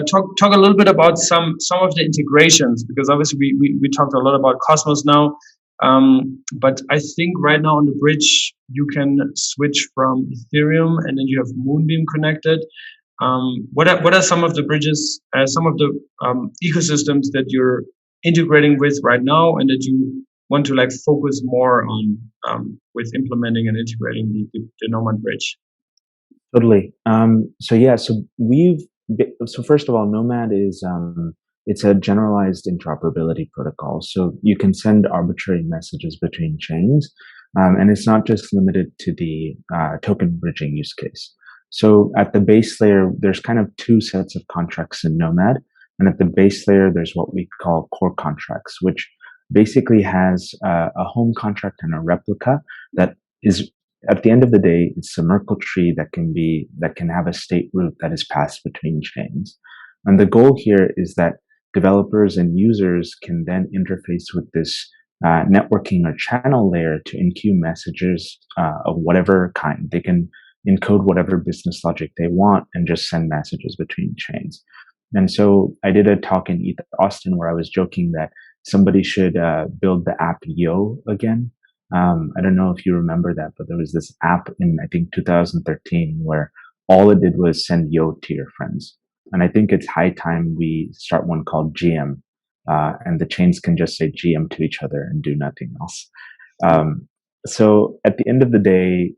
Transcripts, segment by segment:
talk a little bit about some of the integrations, because obviously we talked a lot about Cosmos now, but I think right now on the bridge you can switch from Ethereum, and then you have Moonbeam connected. What are some of the bridges, some of the ecosystems that you're integrating with right now, and that you want to like focus more on with implementing and integrating the Nomad bridge? Totally. So first of all, Nomad is it's a generalized interoperability protocol. So you can send arbitrary messages between chains, and it's not just limited to the token bridging use case. So at the base layer, there's kind of two sets of contracts in Nomad, and at the base layer, there's what we call core contracts, which basically has a home contract and a replica that is, at the end of the day, it's a Merkle tree that can have a state root that is passed between chains. And the goal here is that developers and users can then interface with this networking or channel layer to enqueue messages of whatever kind. They can encode whatever business logic they want and just send messages between chains. And so I did a talk in ETH Austin where I was joking that somebody should build the app Yo again. I don't know if you remember that, but there was this app in, I think, 2013 where all it did was send Yo to your friends. And I think it's high time we start one called GM, and the chains can just say GM to each other and do nothing else. So at the end of the day,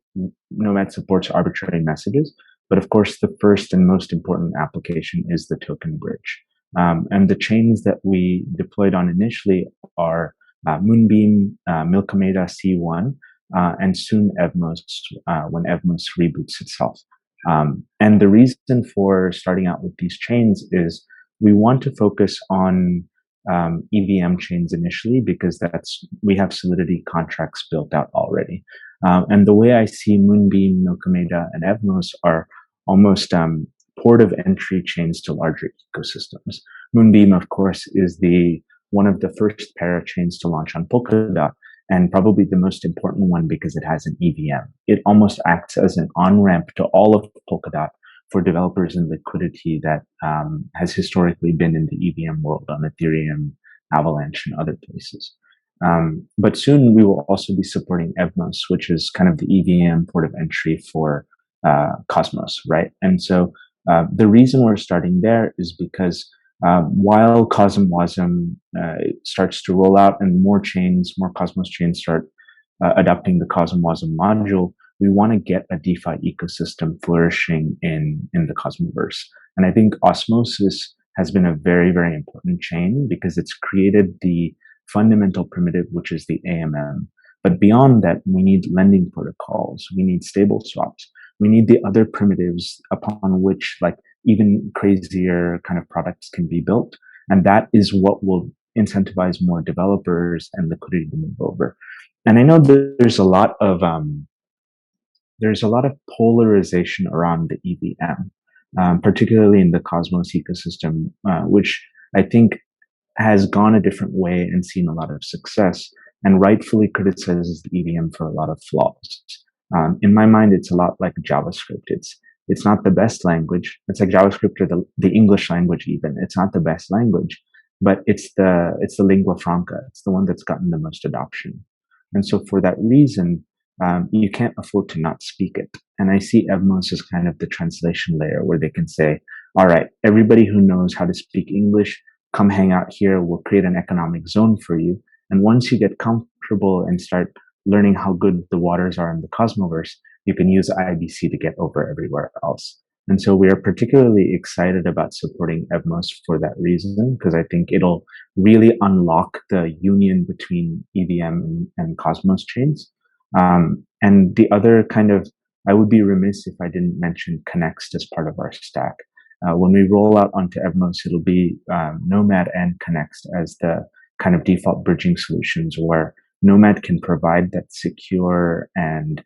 Nomad supports arbitrary messages, but of course, the first and most important application is the token bridge. And the chains that we deployed on initially are Moonbeam, Milkameda C1, and soon Evmos, when Evmos reboots itself. And the reason for starting out with these chains is we want to focus on EVM chains initially, because we have Solidity contracts built out already. And the way I see Moonbeam, Milkameda, and Evmos are almost port of entry chains to larger ecosystems. Moonbeam, of course, is one of the first parachains to launch on Polkadot, and probably the most important one because it has an EVM. It almost acts as an on-ramp to all of Polkadot for developers and liquidity that has historically been in the EVM world on Ethereum, Avalanche, and other places. But soon we will also be supporting Evmos, which is kind of the EVM port of entry for Cosmos, right? And so the reason we're starting there is because while CosmWasm starts to roll out and more Cosmos chains start adopting the CosmWasm module, we want to get a DeFi ecosystem flourishing in the Cosmoverse. And I think Osmosis has been a very, very important chain because it's created the fundamental primitive, which is the AMM. But beyond that, we need lending protocols. We need stable swaps. We need the other primitives upon which like even crazier kind of products can be built. And that is what will incentivize more developers and liquidity to move over. And I know that there's a lot of polarization around the EVM, particularly in the Cosmos ecosystem, which I think has gone a different way and seen a lot of success, and rightfully criticizes the EVM for a lot of flaws. In my mind, it's a lot like JavaScript. It's not the best language. It's like JavaScript or the English language even. It's not the best language, but it's the lingua franca. It's the one that's gotten the most adoption. And so for that reason, you can't afford to not speak it. And I see Evmos as kind of the translation layer where they can say, all right, everybody who knows how to speak English, come hang out here. We'll create an economic zone for you. And once you get comfortable and start learning how good the waters are in the Cosmoverse, you can use IBC to get over everywhere else. And so we are particularly excited about supporting Evmos for that reason, because I think it'll really unlock the union between EVM and Cosmos chains. And the other kind of, I would be remiss if I didn't mention Connext as part of our stack. When we roll out onto Evmos, it'll be Nomad and Connext as the kind of default bridging solutions, where Nomad can provide that secure and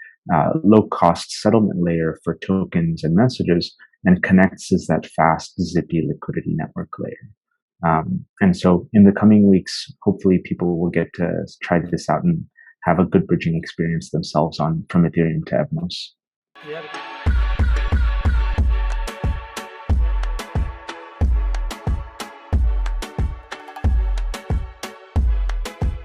low-cost settlement layer for tokens and messages, and Connext is that fast, zippy liquidity network layer. And so in the coming weeks, hopefully people will get to try this out and have a good bridging experience themselves from Ethereum to Evmos. Yeah.